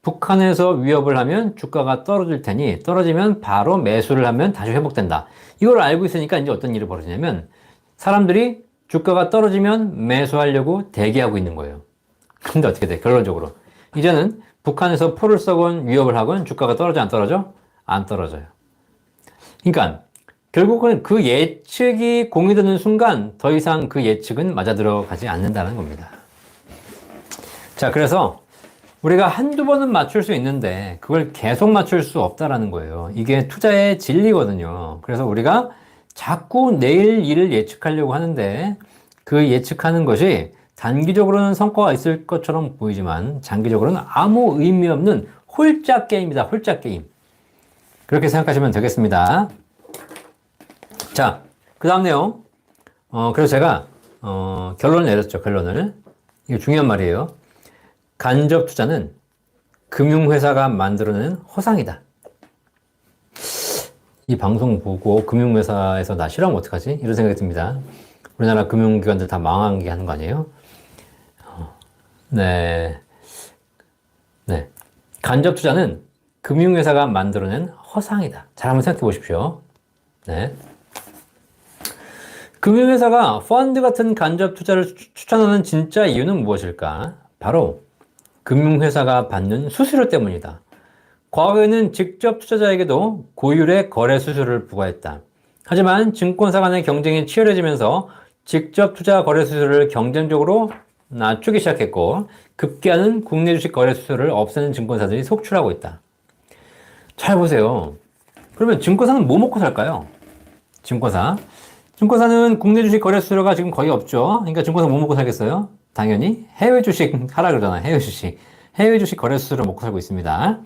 S1: 북한에서 위협을 하면 주가가 떨어질 테니 떨어지면 바로 매수를 하면 다시 회복된다. 이걸 알고 있으니까 이제 어떤 일이 벌어지냐면 사람들이 주가가 떨어지면 매수하려고 대기하고 있는 거예요. 근데 어떻게 돼? 결론적으로 이제는 북한에서 포를 쏘건 위협을 하건 주가가 떨어져 안 떨어져? 안 떨어져요. 그러니까 결국은 그 예측이 공유되는 순간 더 이상 그 예측은 맞아 들어가지 않는다는 겁니다. 자, 그래서 우리가 한두 번은 맞출 수 있는데 그걸 계속 맞출 수 없다라는 거예요. 이게 투자의 진리거든요. 그래서 우리가 자꾸 내일 일을 예측하려고 하는데 그 예측하는 것이 단기적으로는 성과가 있을 것처럼 보이지만 장기적으로는 아무 의미 없는 홀짝 게임이다. 홀짝 게임. 그렇게 생각하시면 되겠습니다. 자, 그 다음 내용. 그래서 제가 결론을 내렸죠. 결론을. 이게 중요한 말이에요. 간접 투자는 금융회사가 만들어내는 허상이다. 이 방송 보고 금융회사에서 나 싫어하면 어떡하지? 이런 생각이 듭니다. 우리나라 금융기관들 다 망한 게 하는 거 아니에요? 네. 네. 간접 투자는 금융회사가 만들어낸 허상이다. 잘 한번 생각해 보십시오. 네. 금융회사가 펀드 같은 간접 투자를 추천하는 진짜 이유는 무엇일까? 바로 금융회사가 받는 수수료 때문이다. 과거에는 직접 투자자에게도 고율의 거래 수수료를 부과했다. 하지만 증권사 간의 경쟁이 치열해지면서 직접 투자 거래 수수료를 경쟁적으로 낮추기 시작했고 급기야는 국내 주식 거래 수수료를 없애는 증권사들이 속출하고 있다. 잘 보세요. 그러면 증권사는 뭐 먹고 살까요? 증권사는 국내 주식 거래 수수료가 지금 거의 없죠. 그러니까 증권사 뭐 먹고 살겠어요? 당연히 해외 주식 하라 그러잖아요. 해외 주식 거래 수수료 먹고 살고 있습니다.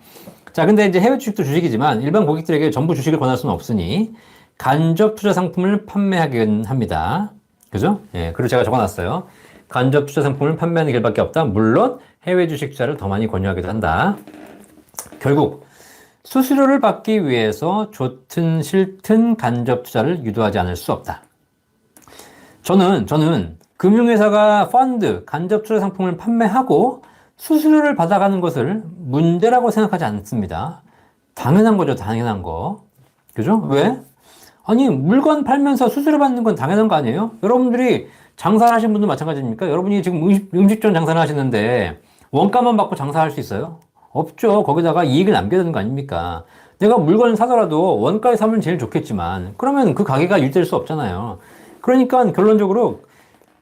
S1: 자, 근데 이제 해외 주식도 주식이지만 일반 고객들에게 전부 주식을 권할 수는 없으니 간접 투자 상품을 판매하긴 합니다. 그죠? 예, 그리고 제가 적어놨어요. 간접 투자 상품을 판매하는 길밖에 없다. 물론 해외 주식 투자를 더 많이 권유하기도 한다. 결국 수수료를 받기 위해서 좋든 싫든 간접 투자를 유도하지 않을 수 없다. 저는 금융회사가 펀드, 간접 투자 상품을 판매하고 수수료를 받아가는 것을 문제라고 생각하지 않습니다. 당연한 거죠, 당연한 거. 그죠? 왜? 아니, 물건 팔면서 수수료 받는 건 당연한 거 아니에요? 여러분들이 장사를 하시는 분도 마찬가지입니까? 여러분이 지금 음식점 장사를 하시는데 원가만 받고 장사할 수 있어요? 없죠. 거기다가 이익을 남겨야 되는 거 아닙니까? 내가 물건을 사더라도 원가에 사면 제일 좋겠지만 그러면 그 가게가 유지될 수 없잖아요. 그러니까 결론적으로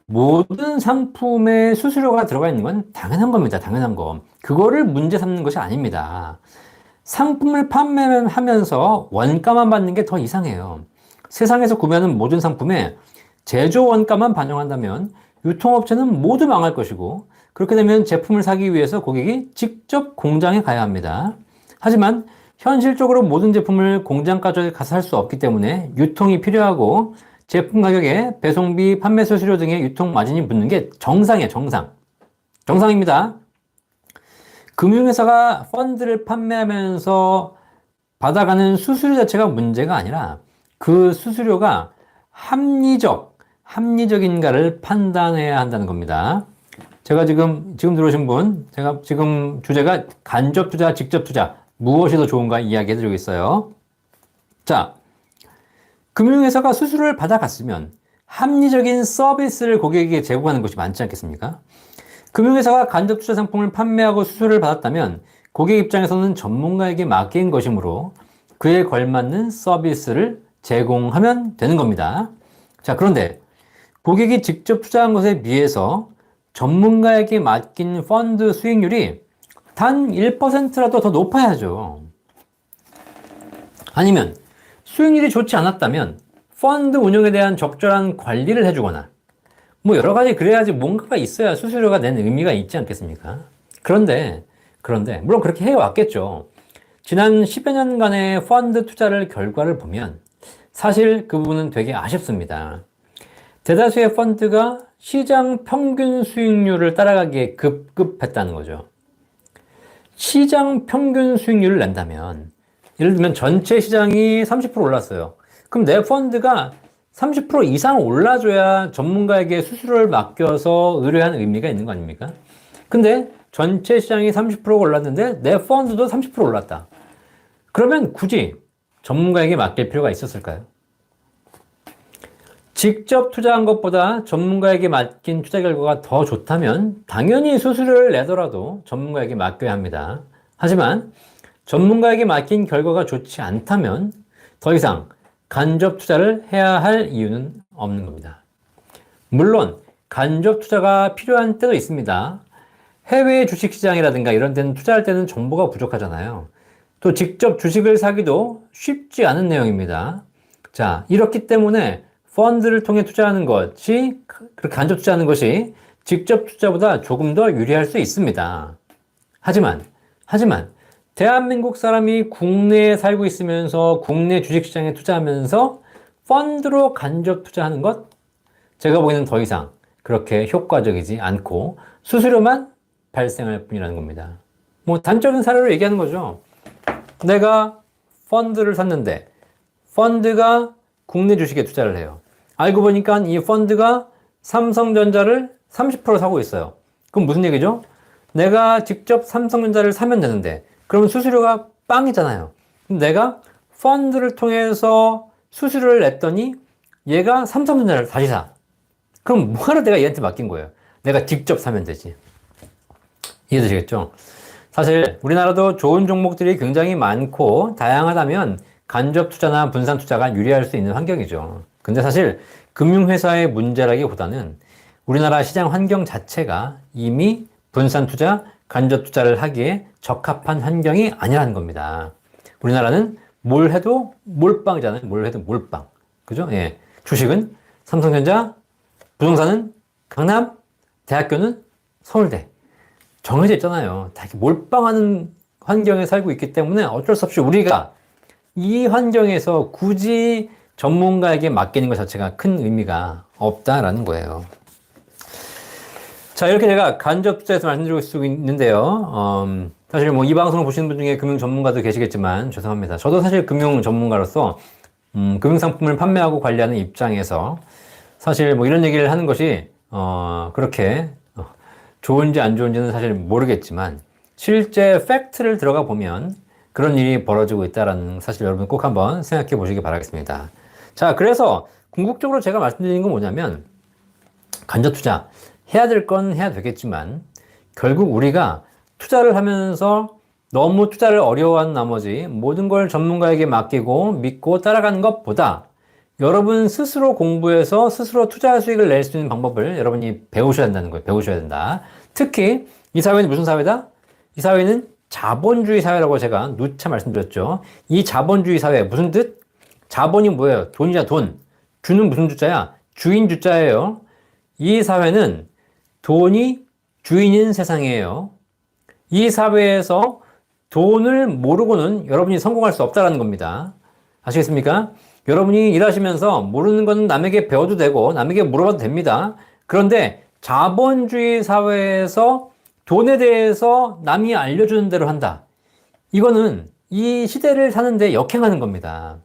S1: 모든 상품에 수수료가 들어가 있는 건 당연한 겁니다. 당연한 거. 그거를 문제 삼는 것이 아닙니다. 상품을 판매하면서 원가만 받는 게 더 이상해요. 세상에서 구매하는 모든 상품에 제조 원가만 반영한다면 유통업체는 모두 망할 것이고 그렇게 되면 제품을 사기 위해서 고객이 직접 공장에 가야 합니다. 하지만 현실적으로 모든 제품을 공장까지 가서 살 수 없기 때문에 유통이 필요하고 제품 가격에 배송비, 판매 수수료 등의 유통 마진이 붙는 게 정상이에요, 정상. 정상입니다. 금융회사가 펀드를 판매하면서 받아가는 수수료 자체가 문제가 아니라 그 수수료가 합리적인가를 판단해야 한다는 겁니다. 제가 지금 들어오신 분, 제가 지금 주제가 간접 투자, 직접 투자, 무엇이 더 좋은가 이야기해 드리고 있어요. 자, 금융회사가 수수료를 받아갔으면 합리적인 서비스를 고객에게 제공하는 것이 많지 않겠습니까? 금융회사가 간접 투자 상품을 판매하고 수수료를 받았다면 고객 입장에서는 전문가에게 맡긴 것이므로 그에 걸맞는 서비스를 제공하면 되는 겁니다. 자, 그런데 고객이 직접 투자한 것에 비해서 전문가에게 맡긴 펀드 수익률이 단 1%라도 더 높아야죠. 아니면 수익률이 좋지 않았다면 펀드 운용에 대한 적절한 관리를 해주거나 뭐 여러 가지 그래야지 뭔가가 있어야 수수료가 낸 의미가 있지 않겠습니까? 그런데 물론 그렇게 해왔겠죠. 지난 10여 년간의 펀드 투자를 결과를 보면 사실 그 부분은 되게 아쉽습니다. 대다수의 펀드가 시장 평균 수익률을 따라가기에 급급했다는 거죠. 시장 평균 수익률을 낸다면 예를 들면 전체 시장이 30% 올랐어요. 그럼 내 펀드가 30% 이상 올라줘야 전문가에게 수수료를 맡겨서 의뢰한 의미가 있는 거 아닙니까? 근데 전체 시장이 30% 올랐는데 내 펀드도 30% 올랐다. 그러면 굳이 전문가에게 맡길 필요가 있었을까요? 직접 투자한 것보다 전문가에게 맡긴 투자 결과가 더 좋다면 당연히 수수료를 내더라도 전문가에게 맡겨야 합니다. 하지만 전문가에게 맡긴 결과가 좋지 않다면 더 이상 간접 투자를 해야 할 이유는 없는 겁니다. 물론 간접 투자가 필요한 때도 있습니다. 해외 주식시장이라든가 이런 데는 투자할 때는 정보가 부족하잖아요. 또 직접 주식을 사기도 쉽지 않은 내용입니다. 자, 이렇기 때문에 펀드를 통해 투자하는 것이, 그렇게 간접 투자하는 것이 직접 투자보다 조금 더 유리할 수 있습니다. 하지만, 대한민국 사람이 국내에 살고 있으면서 국내 주식시장에 투자하면서 펀드로 간접 투자하는 것? 제가 보기에는 더 이상 그렇게 효과적이지 않고 수수료만 발생할 뿐이라는 겁니다. 뭐 단적인 사례로 얘기하는 거죠. 내가 펀드를 샀는데 펀드가 국내 주식에 투자를 해요. 알고 보니까 이 펀드가 삼성전자를 30% 사고 있어요. 그럼 무슨 얘기죠? 내가 직접 삼성전자를 사면 되는데 그러면 수수료가 빵이잖아요. 내가 펀드를 통해서 수수료를 냈더니 얘가 삼성전자를 다시 사. 그럼 뭐하러 내가 얘한테 맡긴 거예요? 내가 직접 사면 되지. 이해되시겠죠? 사실 우리나라도 좋은 종목들이 굉장히 많고 다양하다면 간접 투자나 분산 투자가 유리할 수 있는 환경이죠. 근데 사실 금융회사의 문제라기보다는 우리나라 시장 환경 자체가 이미 분산 투자, 간접 투자를 하기에 적합한 환경이 아니라는 겁니다. 우리나라는 뭘 해도 몰빵이잖아요. 뭘 해도 몰빵. 그죠? 예. 주식은 삼성전자, 부동산은 강남, 대학교는 서울대. 정해져 있잖아요. 다 이렇게 몰빵하는 환경에 살고 있기 때문에 어쩔 수 없이 우리가 이 환경에서 굳이 전문가에게 맡기는 것 자체가 큰 의미가 없다라는 거예요. 자, 이렇게 제가 간접 투자에서 말씀드리고 수 있는데요. 사실 뭐 이 방송을 보시는 분 중에 금융 전문가도 계시겠지만 죄송합니다. 저도 사실 금융 전문가로서 금융 상품을 판매하고 관리하는 입장에서 사실 뭐 이런 얘기를 하는 것이 그렇게 좋은지 안 좋은지는 사실 모르겠지만 실제 팩트를 들어가 보면 그런 일이 벌어지고 있다는 사실 여러분 꼭 한번 생각해 보시기 바라겠습니다. 자, 그래서 궁극적으로 제가 말씀드리는 건 뭐냐면 간접 투자 해야 될 건 해야 되겠지만 결국 우리가 투자를 하면서 너무 투자를 어려워하는 나머지 모든 걸 전문가에게 맡기고 믿고 따라가는 것보다 여러분 스스로 공부해서 스스로 투자 수익을 낼 수 있는 방법을 여러분이 배우셔야 한다는 거예요. 배우셔야 된다. 특히 이 사회는 무슨 사회다? 이 사회는 자본주의 사회라고 제가 누차 말씀드렸죠. 이 자본주의 사회 무슨 뜻? 자본이 뭐예요? 돈이냐 돈. 주는 무슨 주자야? 주인 주자예요. 이 사회는 돈이 주인인 세상이에요. 이 사회에서 돈을 모르고는 여러분이 성공할 수 없다는 겁니다. 아시겠습니까? 여러분이 일하시면서 모르는 건 남에게 배워도 되고 남에게 물어봐도 됩니다. 그런데 자본주의 사회에서 돈에 대해서 남이 알려주는 대로 한다. 이거는 이 시대를 사는데 역행하는 겁니다.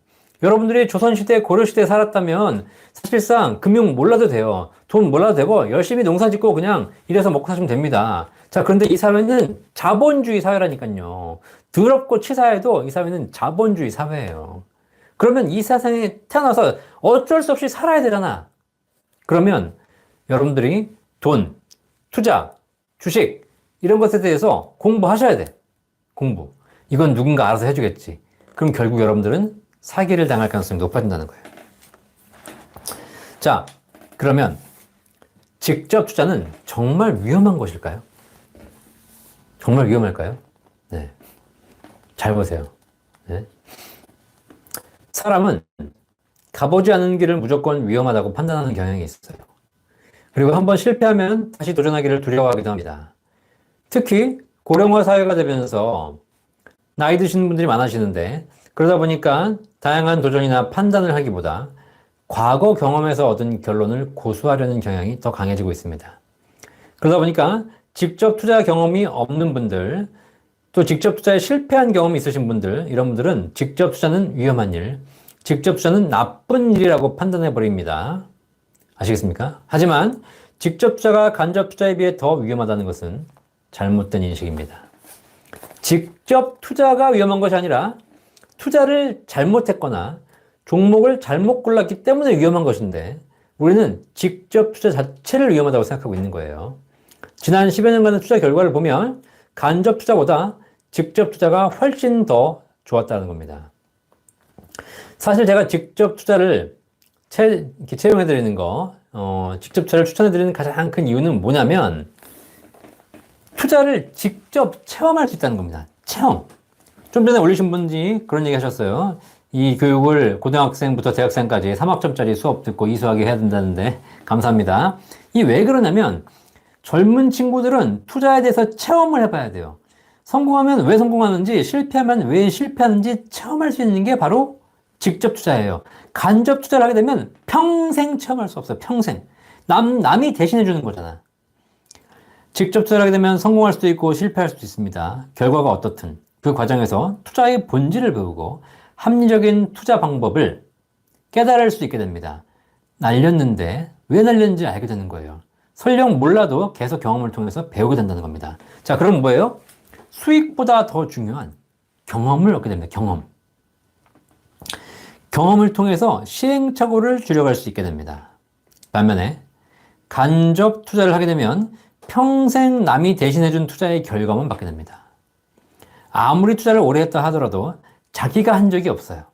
S1: 여러분들이 조선시대, 고려시대에 살았다면 사실상 금융 몰라도 돼요. 돈 몰라도 되고 열심히 농사 짓고 그냥 일해서 먹고 사시면 됩니다. 자, 그런데 이 사회는 자본주의 사회라니까요. 더럽고 치사해도 이 사회는 자본주의 사회예요. 그러면 이 세상에 태어나서 어쩔 수 없이 살아야 되잖아. 그러면 여러분들이 돈, 투자, 주식 이런 것에 대해서 공부하셔야 돼. 공부. 이건 누군가 알아서 해주겠지. 그럼 결국 여러분들은 사기를 당할 가능성이 높아진다는 거예요. 자, 그러면 직접 투자는 정말 위험한 것일까요? 정말 위험할까요? 네. 잘 보세요. 네. 사람은 가보지 않은 길을 무조건 위험하다고 판단하는 경향이 있어요. 그리고 한번 실패하면 다시 도전하기를 두려워하기도 합니다. 특히 고령화 사회가 되면서 나이 드시는 분들이 많아지는데 그러다 보니까 다양한 도전이나 판단을 하기보다 과거 경험에서 얻은 결론을 고수하려는 경향이 더 강해지고 있습니다. 그러다 보니까 직접 투자 경험이 없는 분들, 또 직접 투자에 실패한 경험이 있으신 분들, 이런 분들은 직접 투자는 위험한 일, 직접 투자는 나쁜 일이라고 판단해 버립니다. 아시겠습니까? 하지만 직접 투자가 간접 투자에 비해 더 위험하다는 것은 잘못된 인식입니다. 직접 투자가 위험한 것이 아니라 투자를 잘못했거나 종목을 잘못 골랐기 때문에 위험한 것인데 우리는 직접 투자 자체를 위험하다고 생각하고 있는 거예요. 지난 10여 년간의 투자 결과를 보면 간접 투자보다 직접 투자가 훨씬 더 좋았다는 겁니다. 사실 제가 직접 투자를 채용해 드리는 거, 직접 투자를 추천해 드리는 가장 큰 이유는 뭐냐면 투자를 직접 체험할 수 있다는 겁니다. 체험. 좀 전에 올리신 분이 그런 얘기 하셨어요. 이 교육을 고등학생부터 대학생까지 3학점짜리 수업 듣고 이수하게 해야 된다는데 감사합니다. 이 왜 그러냐면 젊은 친구들은 투자에 대해서 체험을 해봐야 돼요. 성공하면 왜 성공하는지, 실패하면 왜 실패하는지 체험할 수 있는 게 바로 직접 투자예요. 간접 투자를 하게 되면 평생 체험할 수 없어요. 평생. 남이 대신해 주는 거잖아. 직접 투자를 하게 되면 성공할 수도 있고 실패할 수도 있습니다. 결과가 어떻든 그 과정에서 투자의 본질을 배우고 합리적인 투자 방법을 깨달을 수 있게 됩니다. 날렸는데 왜 날렸는지 알게 되는 거예요. 설령 몰라도 계속 경험을 통해서 배우게 된다는 겁니다. 자, 그럼 뭐예요? 수익보다 더 중요한 경험을 얻게 됩니다. 경험을 통해서 시행착오를 줄여갈 수 있게 됩니다. 반면에 간접 투자를 하게 되면 평생 남이 대신해준 투자의 결과만 받게 됩니다. 아무리 투자를 오래 했다 하더라도 자기가 한 적이 없어요.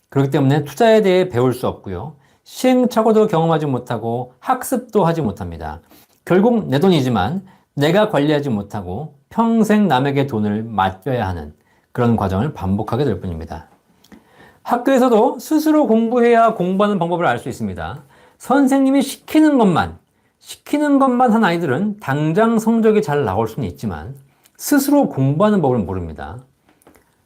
S1: 그렇기 때문에 투자에 대해 배울 수 없고요. 시행착오도 경험하지 못하고 학습도 하지 못합니다. 결국 내 돈이지만 내가 관리하지 못하고 평생 남에게 돈을 맡겨야 하는 그런 과정을 반복하게 될 뿐입니다. 학교에서도 스스로 공부해야 공부하는 방법을 알 수 있습니다. 선생님이 시키는 것만 한 아이들은 당장 성적이 잘 나올 수는 있지만 스스로 공부하는 법을 모릅니다.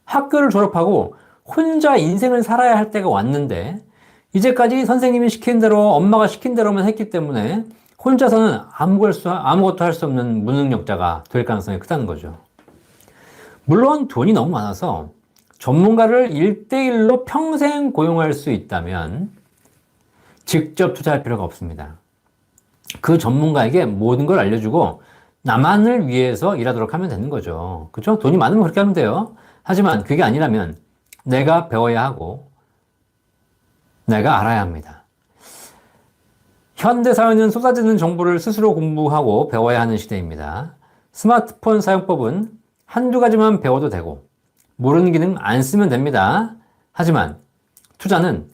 S1: 학교를 졸업하고 혼자 인생을 살아야 할 때가 왔는데 이제까지 선생님이 시킨 대로 엄마가 시킨 대로만 했기 때문에 혼자서는 아무것도 할 수 없는 무능력자가 될 가능성이 크다는 거죠. 물론 돈이 너무 많아서 전문가를 1대1로 평생 고용할 수 있다면 직접 투자할 필요가 없습니다. 그 전문가에게 모든 걸 알려주고 나만을 위해서 일하도록 하면 되는 거죠. 그렇죠? 돈이 많으면 그렇게 하면 돼요. 하지만 그게 아니라면 내가 배워야 하고 내가 알아야 합니다. 현대사회는 쏟아지는 정보를 스스로 공부하고 배워야 하는 시대입니다. 스마트폰 사용법은 한두 가지만 배워도 되고 모르는 기능 안 쓰면 됩니다. 하지만 투자는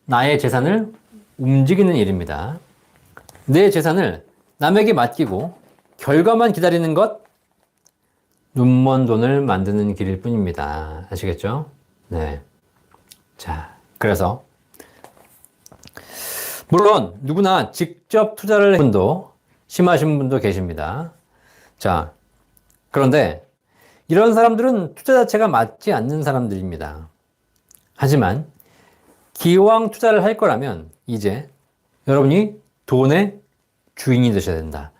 S1: 나의 재산을 움직이는 일입니다. 내 재산을 남에게 맡기고 결과만 기다리는 것, 눈먼 돈을 만드는 길일 뿐입니다. 아시겠죠? 네. 자, 그래서 물론 누구나 직접 투자를 한 분도 심하신 분도 계십니다. 자, 그런데 이런 사람들은 투자 자체가 맞지 않는 사람들입니다. 하지만 기왕 투자를 할 거라면 이제 여러분이 돈의 주인이 되셔야 된다.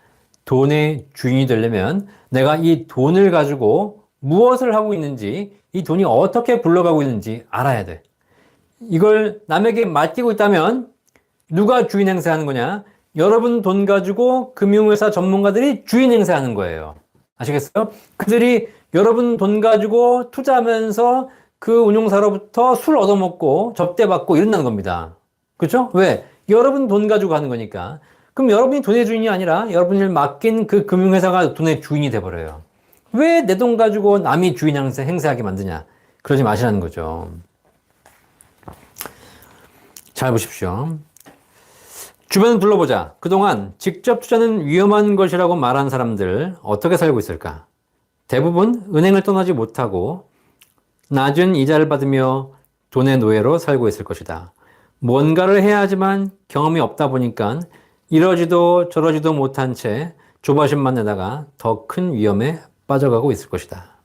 S1: 돈의 주인이 되려면 내가 이 돈을 가지고 무엇을 하고 있는지, 이 돈이 어떻게 굴러가고 있는지 알아야 돼. 이걸 남에게 맡기고 있다면 누가 주인 행세하는 거냐? 여러분 돈 가지고 금융회사 전문가들이 주인 행세하는 거예요. 아시겠어요? 그들이 여러분 돈 가지고 투자하면서 그 운용사로부터 술 얻어먹고 접대받고 이런다는 겁니다. 그렇죠? 왜? 여러분 돈 가지고 하는 거니까. 그럼 여러분이 돈의 주인이 아니라 여러분을 맡긴 그 금융회사가 돈의 주인이 돼버려요. 왜 내 돈 가지고 남이 주인 행세하게 만드냐? 그러지 마시라는 거죠. 잘 보십시오. 주변을 둘러보자. 그동안 직접 투자는 위험한 것이라고 말한 사람들 어떻게 살고 있을까? 대부분 은행을 떠나지 못하고 낮은 이자를 받으며 돈의 노예로 살고 있을 것이다. 뭔가를 해야 하지만 경험이 없다 보니까 이러지도 저러지도 못한 채 조바심만 내다가 더 큰 위험에 빠져가고 있을 것이다.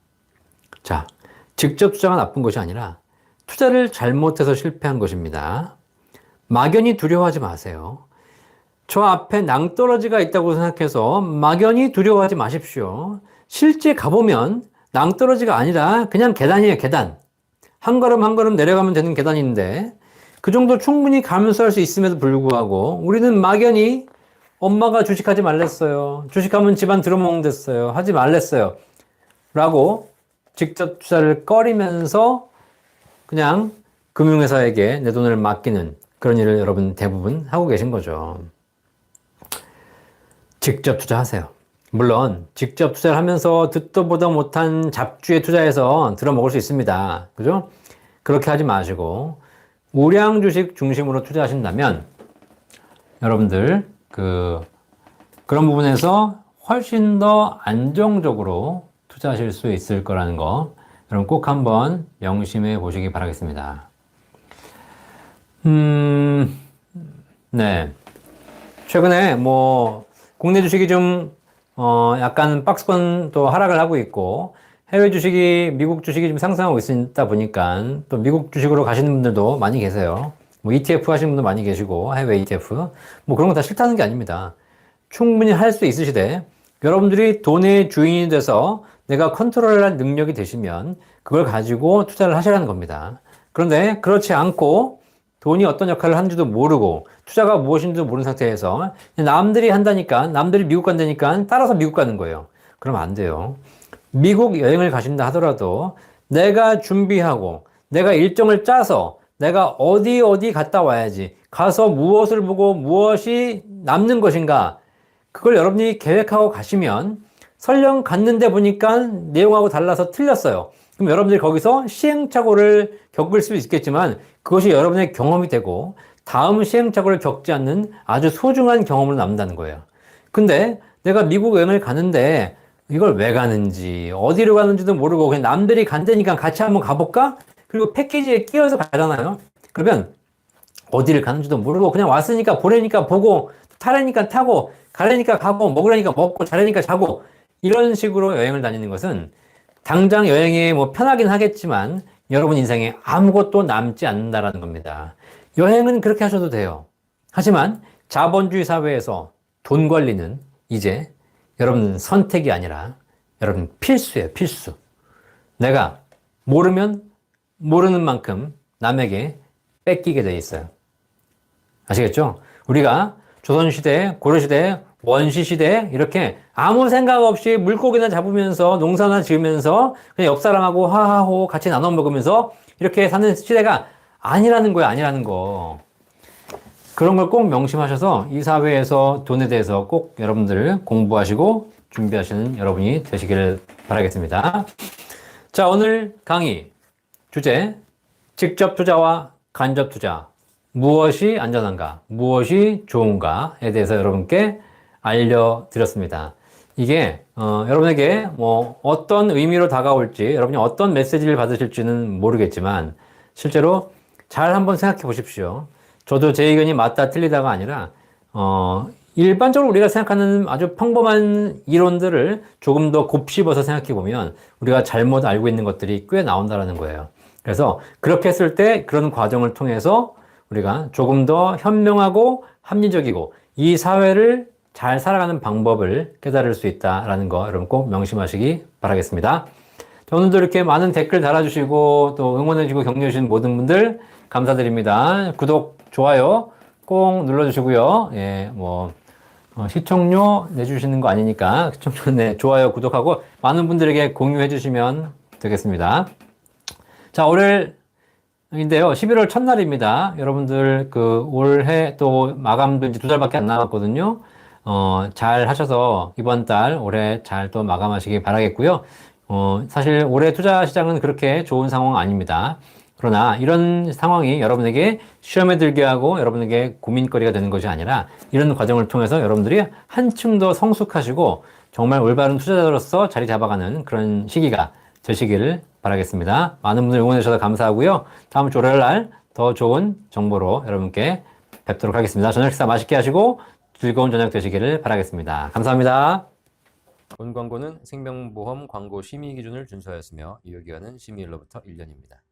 S1: 자, 직접 투자가 나쁜 것이 아니라 투자를 잘못해서 실패한 것입니다. 막연히 두려워하지 마세요. 저 앞에 낭떠러지가 있다고 생각해서 막연히 두려워하지 마십시오. 실제 가보면 낭떠러지가 아니라 그냥 계단이에요, 계단. 한 걸음 한 걸음 내려가면 되는 계단인데 그 정도 충분히 감수할 수 있음에도 불구하고 우리는 막연히 엄마가 주식하지 말랬어요. 주식하면 집안 들어먹는댔어요. 하지 말랬어요. 라고 직접 투자를 꺼리면서 그냥 금융회사에게 내 돈을 맡기는 그런 일을 여러분 대부분 하고 계신 거죠. 직접 투자하세요. 물론 직접 투자를 하면서 듣도 보도 못한 잡주에 투자해서 들어먹을 수 있습니다. 그죠? 그렇게 하지 마시고 우량 주식 중심으로 투자하신다면 여러분들 그런 부분에서 훨씬 더 안정적으로 투자하실 수 있을 거라는 거 여러분 꼭 한번 명심해 보시기 바라겠습니다. 음, 네. 최근에 뭐 국내 주식이 좀 약간 박스권 또 하락을 하고 있고 해외 주식이 미국 주식이 좀 상승하고 있다 보니까 또 미국 주식으로 가시는 분들도 많이 계세요. 뭐 ETF 하시는 분도 많이 계시고 해외 ETF 뭐 그런 거 다 싫다는 게 아닙니다. 충분히 할 수 있으시되 여러분들이 돈의 주인이 돼서 내가 컨트롤할 능력이 되시면 그걸 가지고 투자를 하시라는 겁니다. 그런데 그렇지 않고 돈이 어떤 역할을 하는지도 모르고 투자가 무엇인지도 모르는 상태에서 남들이 한다니까 남들이 미국 간다니까 따라서 미국 가는 거예요. 그러면 안 돼요. 미국 여행을 가신다 하더라도 내가 준비하고 내가 일정을 짜서 내가 어디 갔다 와야지 가서 무엇을 보고 무엇이 남는 것인가 그걸 여러분이 계획하고 가시면 설령 갔는데 보니까 내용하고 달라서 틀렸어요. 그럼 여러분들이 거기서 시행착오를 겪을 수 있겠지만 그것이 여러분의 경험이 되고 다음 시행착오를 겪지 않는 아주 소중한 경험으로 남는다는 거예요. 근데 내가 미국 여행을 가는데 이걸 왜 가는지 어디로 가는지도 모르고 그냥 남들이 간다니까 같이 한번 가볼까? 그리고 패키지에 끼워서 가잖아요. 그러면 어디를 가는지도 모르고 그냥 왔으니까 보내니까 보고 타라니까 타고 가려니까 가고 먹으려니까 먹고 자려니까 자고 이런 식으로 여행을 다니는 것은 당장 여행이 뭐 편하긴 하겠지만 여러분 인생에 아무것도 남지 않는다라는 겁니다. 여행은 그렇게 하셔도 돼요. 하지만 자본주의 사회에서 돈 관리는 이제 여러분 선택이 아니라 여러분 필수예요, 필수. 내가 모르면 모르는 만큼 남에게 뺏기게 돼 있어요. 아시겠죠? 우리가 조선시대, 고려시대, 원시시대 이렇게 아무 생각 없이 물고기나 잡으면서 농사나 지으면서 그냥 옆 사람하고 하하호 같이 나눠 먹으면서 이렇게 사는 시대가 아니라는 거예요. 아니라는 거. 그런 걸 꼭 명심하셔서 이 사회에서 돈에 대해서 꼭 여러분들 공부하시고 준비하시는 여러분이 되시기를 바라겠습니다. 자, 오늘 강의 주제 직접 투자와 간접 투자 무엇이 안전한가, 무엇이 좋은가에 대해서 여러분께 알려드렸습니다. 이게 여러분에게 뭐 어떤 의미로 다가올지, 여러분이 어떤 메시지를 받으실지는 모르겠지만 실제로 잘 한번 생각해 보십시오. 저도 제 의견이 맞다 틀리다가 아니라 일반적으로 우리가 생각하는 아주 평범한 이론들을 조금 더 곱씹어서 생각해 보면 우리가 잘못 알고 있는 것들이 꽤 나온다는 거예요. 그래서 그렇게 했을 때 그런 과정을 통해서 우리가 조금 더 현명하고 합리적이고 이 사회를 잘 살아가는 방법을 깨달을 수 있다라는 거 여러분 꼭 명심하시기 바라겠습니다. 오늘도 이렇게 많은 댓글 달아주시고 또 응원해주시고 격려해주신 모든 분들 감사드립니다. 구독, 좋아요 꼭 눌러주시고요. 예, 뭐 시청료 내주시는 거 아니니까 시청료 네, 좋아요, 구독하고 많은 분들에게 공유해주시면 되겠습니다. 자, 올해인데요. 11월 첫날입니다. 여러분들 그 올해 또 마감도 이제 2달밖에 안 남았거든요. 잘 하셔서 이번 달 올해 잘 또 마감하시기 바라겠고요. 사실 올해 투자 시장은 그렇게 좋은 상황 아닙니다. 그러나 이런 상황이 여러분에게 시험에 들게 하고 여러분에게 고민거리가 되는 것이 아니라 이런 과정을 통해서 여러분들이 한층 더 성숙하시고 정말 올바른 투자자로서 자리 잡아가는 그런 시기가 되시기를 바라겠습니다. 많은 분들 응원해 주셔서 감사하고요. 다음 주 월요일 날 더 좋은 정보로 여러분께 뵙도록 하겠습니다. 저녁 식사 맛있게 하시고 즐거운 저녁 되시기를 바라겠습니다. 감사합니다. 본 광고는 생명보험 광고 심의 기준을 준수하였으며 유효기간은 심의일로부터 1년입니다.